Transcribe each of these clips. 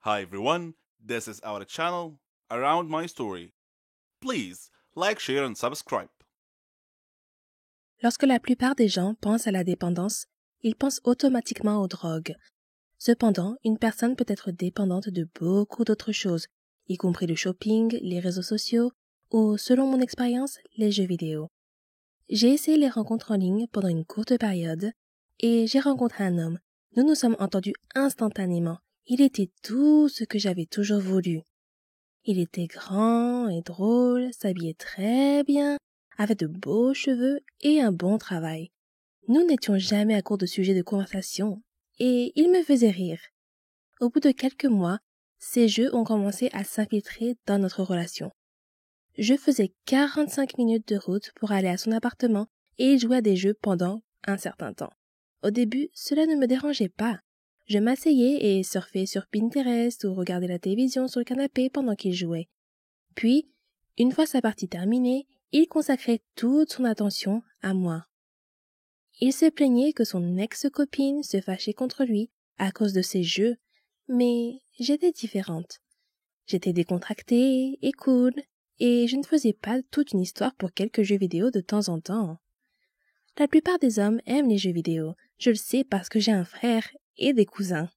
Hi everyone, this is our channel Around My Story. Please like, share and subscribe. Lorsque la plupart des gens pensent à la dépendance, ils pensent automatiquement aux drogues. Cependant, une personne peut être dépendante de beaucoup d'autres choses, y compris le shopping, les réseaux sociaux ou, selon mon expérience, les jeux vidéo. J'ai essayé les rencontres en ligne pendant une courte période et j'ai rencontré un homme. Nous nous sommes entendus instantanément. Il était tout ce que j'avais toujours voulu. Il était grand et drôle, s'habillait très bien, avait de beaux cheveux et un bon travail. Nous n'étions jamais à court de sujets de conversation, et il me faisait rire. Au bout de quelques mois, ces jeux ont commencé à s'infiltrer dans notre relation. Je faisais 45 minutes de route pour aller à son appartement et il jouait à des jeux pendant un certain temps. Au début, cela ne me dérangeait pas. Je m'asseyais et surfais sur Pinterest ou regardais la télévision sur le canapé pendant qu'il jouait. Puis, une fois sa partie terminée, il consacrait toute son attention à moi. Il se plaignait que son ex-copine se fâchait contre lui à cause de ses jeux, mais j'étais différente. J'étais décontractée et cool, et je ne faisais pas toute une histoire pour quelques jeux vidéo de temps en temps. La plupart des hommes aiment les jeux vidéo, je le sais parce que j'ai un frère et des cousins.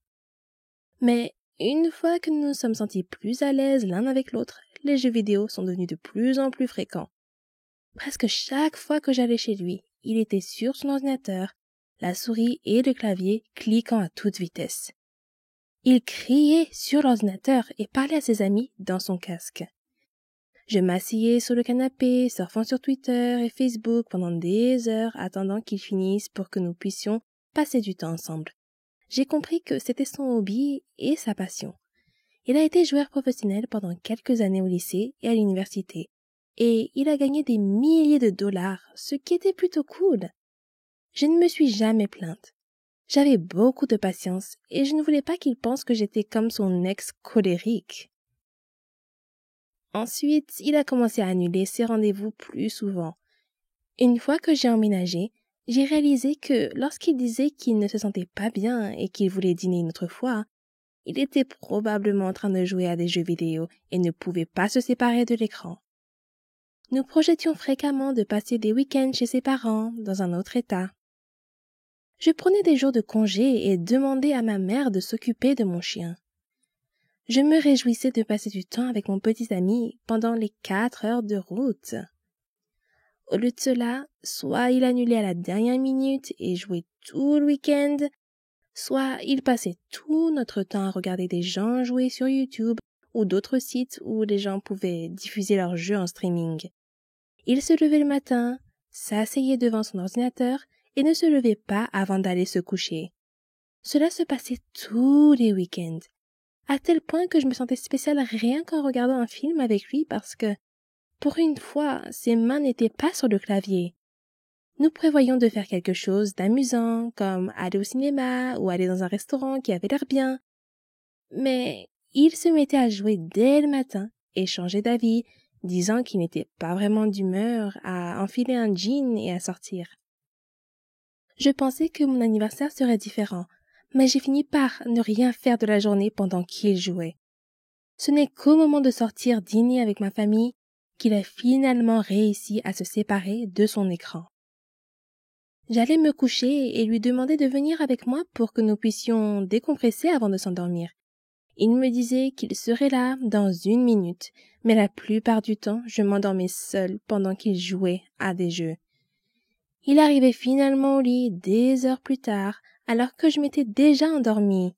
Mais une fois que nous nous sommes sentis plus à l'aise l'un avec l'autre, les jeux vidéo sont devenus de plus en plus fréquents. Presque chaque fois que j'allais chez lui, il était sur son ordinateur, la souris et le clavier cliquant à toute vitesse. Il criait sur l'ordinateur et parlait à ses amis dans son casque. Je m'asseyais sur le canapé, surfant sur Twitter et Facebook pendant des heures attendant qu'il finisse pour que nous puissions passer du temps ensemble. J'ai compris que c'était son hobby et sa passion. Il a été joueur professionnel pendant quelques années au lycée et à l'université, et il a gagné des milliers de dollars, ce qui était plutôt cool. Je ne me suis jamais plainte. J'avais beaucoup de patience et je ne voulais pas qu'il pense que j'étais comme son ex colérique. Ensuite, il a commencé à annuler ses rendez-vous plus souvent. Une fois que j'ai emménagé, j'ai réalisé que lorsqu'il disait qu'il ne se sentait pas bien et qu'il voulait dîner une autre fois, il était probablement en train de jouer à des jeux vidéo et ne pouvait pas se séparer de l'écran. Nous projetions fréquemment de passer des week-ends chez ses parents, dans un autre état. Je prenais des jours de congé et demandais à ma mère de s'occuper de mon chien. Je me réjouissais de passer du temps avec mon petit ami pendant les 4 heures de route. Au lieu de cela, soit il annulait à la dernière minute et jouait tout le week-end, soit il passait tout notre temps à regarder des gens jouer sur YouTube ou d'autres sites où les gens pouvaient diffuser leurs jeux en streaming. Il se levait le matin, s'asseyait devant son ordinateur et ne se levait pas avant d'aller se coucher. Cela se passait tous les week-ends, à tel point que je me sentais spéciale rien qu'en regardant un film avec lui parce que, pour une fois, ses mains n'étaient pas sur le clavier. Nous prévoyions de faire quelque chose d'amusant, comme aller au cinéma ou aller dans un restaurant qui avait l'air bien. Mais il se mettait à jouer dès le matin et changeait d'avis, disant qu'il n'était pas vraiment d'humeur à enfiler un jean et à sortir. Je pensais que mon anniversaire serait différent, mais j'ai fini par ne rien faire de la journée pendant qu'il jouait. Ce n'est qu'au moment de sortir dîner avec ma famille qu'il a finalement réussi à se séparer de son écran. J'allais me coucher et lui demander de venir avec moi pour que nous puissions décompresser avant de s'endormir. Il me disait qu'il serait là dans 1 minute, mais la plupart du temps, je m'endormais seule pendant qu'il jouait à des jeux. Il arrivait finalement au lit des heures plus tard, alors que je m'étais déjà endormie.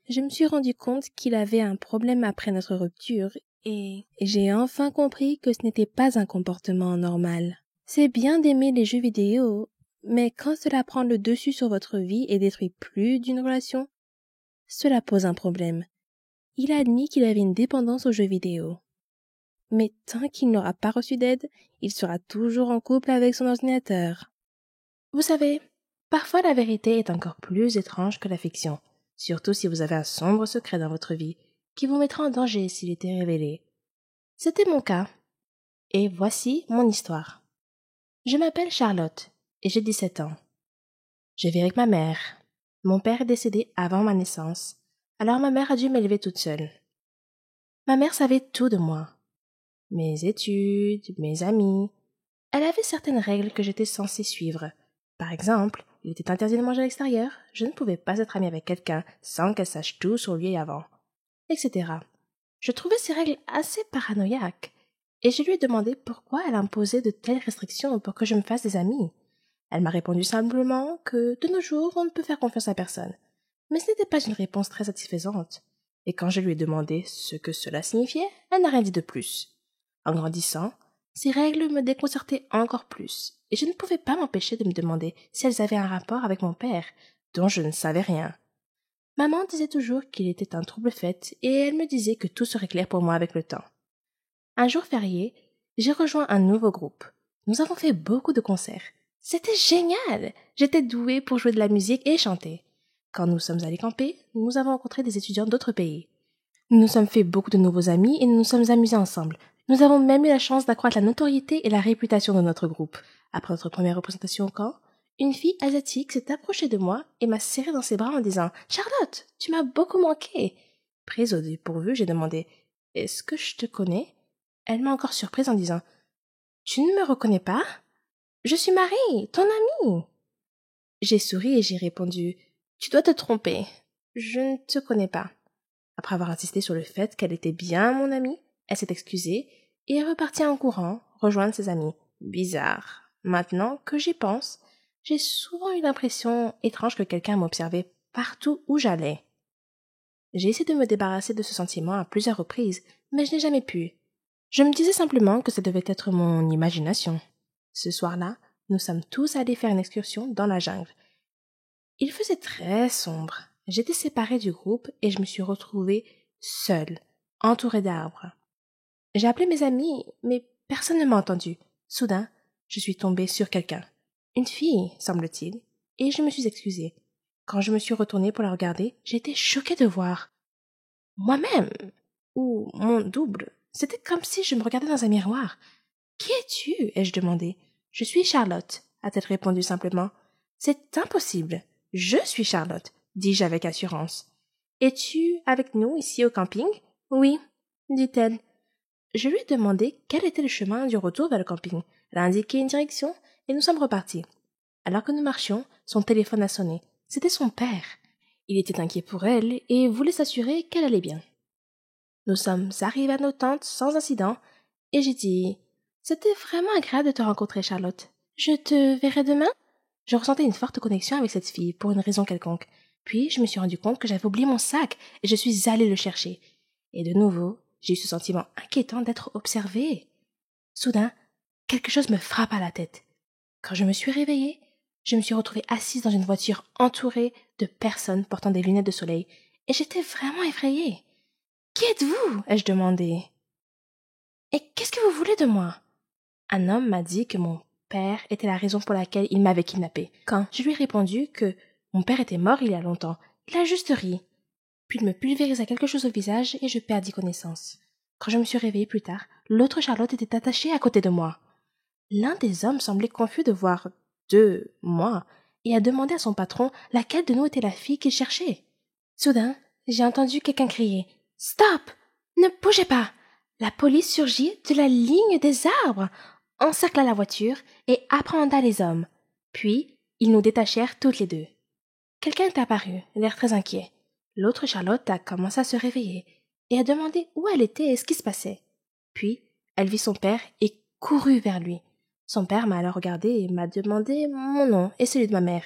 Je me suis rendu compte qu'il avait un problème après notre rupture et j'ai enfin compris que ce n'était pas un comportement normal. C'est bien d'aimer les jeux vidéo, mais quand cela prend le dessus sur votre vie et détruit plus d'une relation, cela pose un problème. Il a admis qu'il avait une dépendance aux jeux vidéo. Mais tant qu'il n'aura pas reçu d'aide, il sera toujours en couple avec son ordinateur. Vous savez, parfois la vérité est encore plus étrange que la fiction, surtout si vous avez un sombre secret dans votre vie qui vous mettra en danger s'il était révélé. C'était mon cas. Et voici mon histoire. Je m'appelle Charlotte et j'ai 17 ans. Je vis avec ma mère. Mon père est décédé avant ma naissance. Alors ma mère a dû m'élever toute seule. Ma mère savait tout de moi. Mes études, mes amis. Elle avait certaines règles que j'étais censée suivre. Par exemple, il était interdit de manger à l'extérieur, je ne pouvais pas être amie avec quelqu'un sans qu'elle sache tout sur lui avant, etc. Je trouvais ces règles assez paranoïaques, et je lui ai demandé pourquoi elle imposait de telles restrictions pour que je me fasse des amis. Elle m'a répondu simplement que, de nos jours, on ne peut faire confiance à personne. Mais ce n'était pas une réponse très satisfaisante. Et quand je lui ai demandé ce que cela signifiait, elle n'a rien dit de plus. En grandissant, ces règles me déconcertaient encore plus, et je ne pouvais pas m'empêcher de me demander si elles avaient un rapport avec mon père, dont je ne savais rien. Maman disait toujours qu'il était un trouble-fête, et elle me disait que tout serait clair pour moi avec le temps. Un jour férié, j'ai rejoint un nouveau groupe. Nous avons fait beaucoup de concerts. C'était génial! J'étais douée pour jouer de la musique et chanter. Quand nous sommes allés camper, nous avons rencontré des étudiants d'autres pays. Nous nous sommes fait beaucoup de nouveaux amis et nous nous sommes amusés ensemble. Nous avons même eu la chance d'accroître la notoriété et la réputation de notre groupe. Après notre première représentation au camp, une fille asiatique s'est approchée de moi et m'a serré dans ses bras en disant « Charlotte, tu m'as beaucoup manqué !» Prise au dépourvu, j'ai demandé « Est-ce que je te connais ?» Elle m'a encore surprise en disant « Tu ne me reconnais pas ? Je suis Marie, ton amie !» J'ai souri et j'ai répondu « Tu dois te tromper. Je ne te connais pas. » Après avoir insisté sur le fait qu'elle était bien mon amie, elle s'est excusée et est repartie en courant rejoindre ses amis. Bizarre. Maintenant que j'y pense, j'ai souvent eu l'impression étrange que quelqu'un m'observait partout où j'allais. J'ai essayé de me débarrasser de ce sentiment à plusieurs reprises, mais je n'ai jamais pu. Je me disais simplement que ça devait être mon imagination. Ce soir-là, nous sommes tous allés faire une excursion dans la jungle. Il faisait très sombre. J'étais séparée du groupe et je me suis retrouvée seule, entourée d'arbres. J'ai appelé mes amis, mais personne ne m'a entendu. Soudain, je suis tombée sur quelqu'un. Une fille, semble-t-il, et je me suis excusée. Quand je me suis retournée pour la regarder, j'ai été choquée de voir moi-même, ou mon double. C'était comme si je me regardais dans un miroir. « Qui es-tu » ai-je demandé. « Je suis Charlotte » a-t-elle répondu simplement. « C'est impossible. Je suis Charlotte » dis-je avec assurance. « Es-tu avec nous ici au camping ?»« Oui » dit-elle. Je lui ai demandé quel était le chemin du retour vers le camping. Elle a indiqué une direction et nous sommes repartis. Alors que nous marchions, son téléphone a sonné. C'était son père. Il était inquiet pour elle et voulait s'assurer qu'elle allait bien. Nous sommes arrivés à nos tentes sans incident et j'ai dit « C'était vraiment agréable de te rencontrer, Charlotte. Je te verrai demain ?» Je ressentais une forte connexion avec cette fille pour une raison quelconque. Puis je me suis rendu compte que j'avais oublié mon sac et je suis allée le chercher. Et de nouveau, j'ai eu ce sentiment inquiétant d'être observée. Soudain, quelque chose me frappe à la tête. Quand je me suis réveillée, je me suis retrouvée assise dans une voiture entourée de personnes portant des lunettes de soleil et j'étais vraiment effrayée. « Qui êtes-vous » ai-je demandé. « Et qu'est-ce que vous voulez de moi ?» Un homme m'a dit que mon père était la raison pour laquelle il m'avait kidnappée. Quand je lui ai répondu que mon père était mort il y a longtemps, il a juste ri. Puis il me pulvérisa quelque chose au visage et je perdis connaissance. Quand je me suis réveillée plus tard, l'autre Charlotte était attachée à côté de moi. L'un des hommes semblait confus de voir moi et a demandé à son patron laquelle de nous était la fille qu'il cherchait. Soudain, j'ai entendu quelqu'un crier « Stop! Ne bougez pas !» La police surgit de la ligne des arbres, encercla la voiture et apprehenda les hommes. Puis, ils nous détachèrent toutes les deux. Quelqu'un est apparu, l'air très inquiet. L'autre Charlotte a commencé à se réveiller et a demandé où elle était et ce qui se passait. Puis, elle vit son père et courut vers lui. Son père m'a alors regardé et m'a demandé mon nom et celui de ma mère.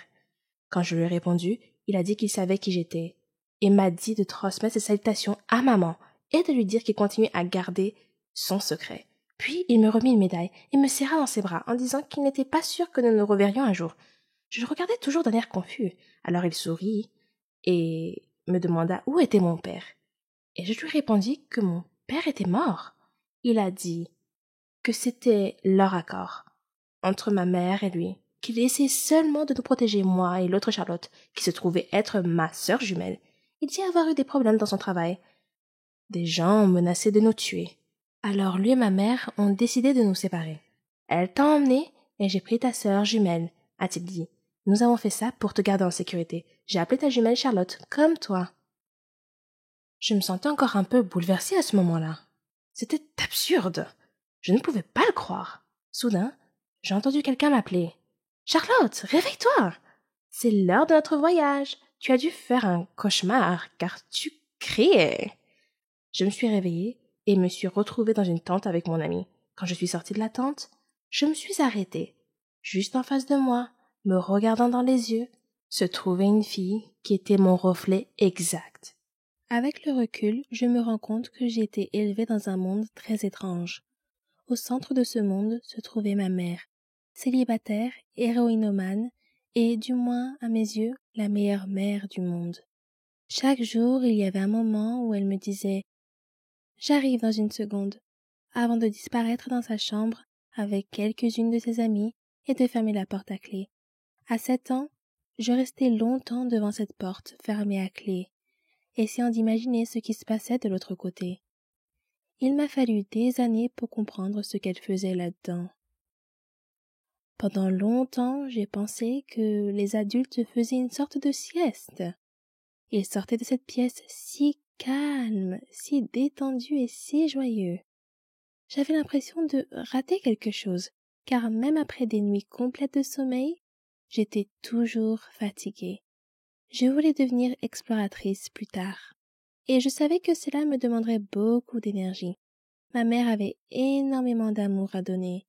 Quand je lui ai répondu, il a dit qu'il savait qui j'étais et m'a dit de transmettre ses salutations à maman et de lui dire qu'il continuait à garder son secret. Puis il me remit une médaille et me serra dans ses bras en disant qu'il n'était pas sûr que nous nous reverrions un jour. Je le regardais toujours d'un air confus. Alors il sourit et me demanda où était mon père. Et je lui répondis que mon père était mort. Il a dit que c'était leur accord entre ma mère et lui, qu'il essayait seulement de nous protéger, moi et l'autre Charlotte, qui se trouvait être ma sœur jumelle. Il dit avoir eu des problèmes dans son travail. Des gens ont menacé de nous tuer. Alors lui et ma mère ont décidé de nous séparer. Elle t'a emmené et j'ai pris ta sœur jumelle, a-t-il dit. Nous avons fait ça pour te garder en sécurité. J'ai appelé ta jumelle Charlotte, comme toi. Je me sentais encore un peu bouleversée à ce moment-là. C'était absurde. Je ne pouvais pas le croire. Soudain, j'ai entendu quelqu'un m'appeler. « Charlotte, réveille-toi! C'est l'heure de notre voyage. Tu as dû faire un cauchemar, car tu criais. » Je me suis réveillée et me suis retrouvée dans une tente avec mon ami. Quand je suis sortie de la tente, je me suis arrêtée. Juste en face de moi, me regardant dans les yeux, se trouvait une fille qui était mon reflet exact. Avec le recul, je me rends compte que j'ai été élevée dans un monde très étrange. Au centre de ce monde se trouvait ma mère, célibataire, héroïnomane, et, du moins à mes yeux, la meilleure mère du monde. Chaque jour, il y avait un moment où elle me disait « J'arrive dans une seconde », avant de disparaître dans sa chambre avec quelques-unes de ses amies et de fermer la porte à clé. À 7 ans, je restais longtemps devant cette porte fermée à clé, essayant d'imaginer ce qui se passait de l'autre côté. Il m'a fallu des années pour comprendre ce qu'elle faisait là-dedans. Pendant longtemps, j'ai pensé que les adultes faisaient une sorte de sieste. Ils sortaient de cette pièce si calme, si détendu et si joyeux. J'avais l'impression de rater quelque chose, car même après des nuits complètes de sommeil, j'étais toujours fatiguée. Je voulais devenir exploratrice plus tard, et je savais que cela me demanderait beaucoup d'énergie. Ma mère avait énormément d'amour à donner,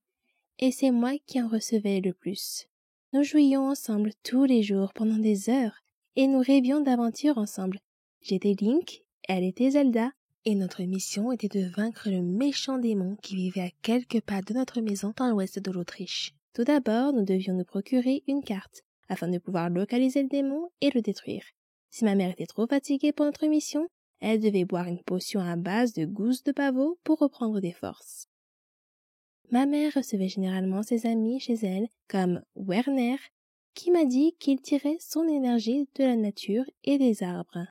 et c'est moi qui en recevais le plus. Nous jouions ensemble tous les jours pendant des heures, et nous rêvions d'aventures ensemble. J'étais Link, elle était Zelda, et notre mission était de vaincre le méchant démon qui vivait à quelques pas de notre maison dans l'ouest de l'Autriche. Tout d'abord, nous devions nous procurer une carte, afin de pouvoir localiser le démon et le détruire. Si ma mère était trop fatiguée pour notre mission, elle devait boire une potion à base de gousses de pavot pour reprendre des forces. Ma mère recevait généralement ses amis chez elle, comme Werner, qui m'a dit qu'il tirait son énergie de la nature et des arbres.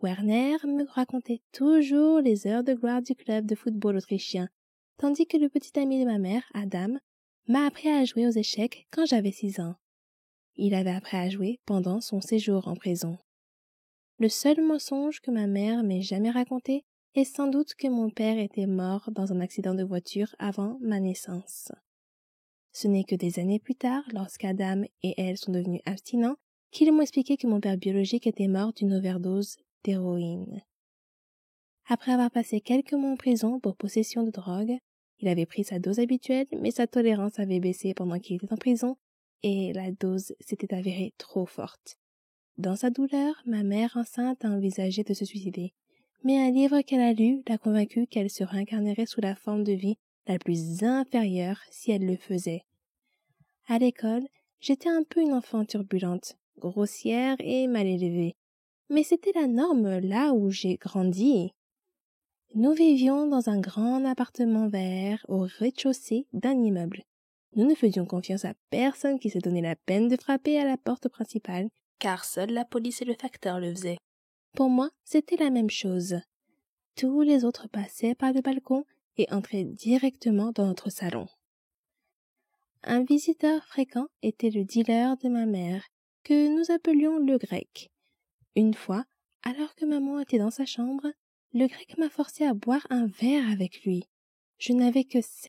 Werner me racontait toujours les heures de gloire du club de football autrichien, tandis que le petit ami de ma mère, Adam, m'a appris à jouer aux échecs quand j'avais 6 ans. Il avait appris à jouer pendant son séjour en prison. Le seul mensonge que ma mère m'ait jamais raconté est sans doute que mon père était mort dans un accident de voiture avant ma naissance. Ce n'est que des années plus tard, lorsqu'Adam et elle sont devenus abstinents, qu'ils m'ont expliqué que mon père biologique était mort d'une overdose d'héroïne. Après avoir passé quelques mois en prison pour possession de drogue, il avait pris sa dose habituelle, mais sa tolérance avait baissé pendant qu'il était en prison, et la dose s'était avérée trop forte. Dans sa douleur, ma mère enceinte a envisagé de se suicider, mais un livre qu'elle a lu l'a convaincue qu'elle se réincarnerait sous la forme de vie la plus inférieure si elle le faisait. À l'école, j'étais un peu une enfant turbulente, grossière et mal élevée, mais c'était la norme là où j'ai grandi. Nous vivions dans un grand appartement vert au rez-de-chaussée d'un immeuble. Nous ne faisions confiance à personne qui se donnait la peine de frapper à la porte principale, car seule la police et le facteur le faisaient. Pour moi, c'était la même chose. Tous les autres passaient par le balcon et entraient directement dans notre salon. Un visiteur fréquent était le dealer de ma mère, que nous appelions le grec. Une fois, alors que maman était dans sa chambre, le grec m'a forcé à boire un verre avec lui. Je n'avais que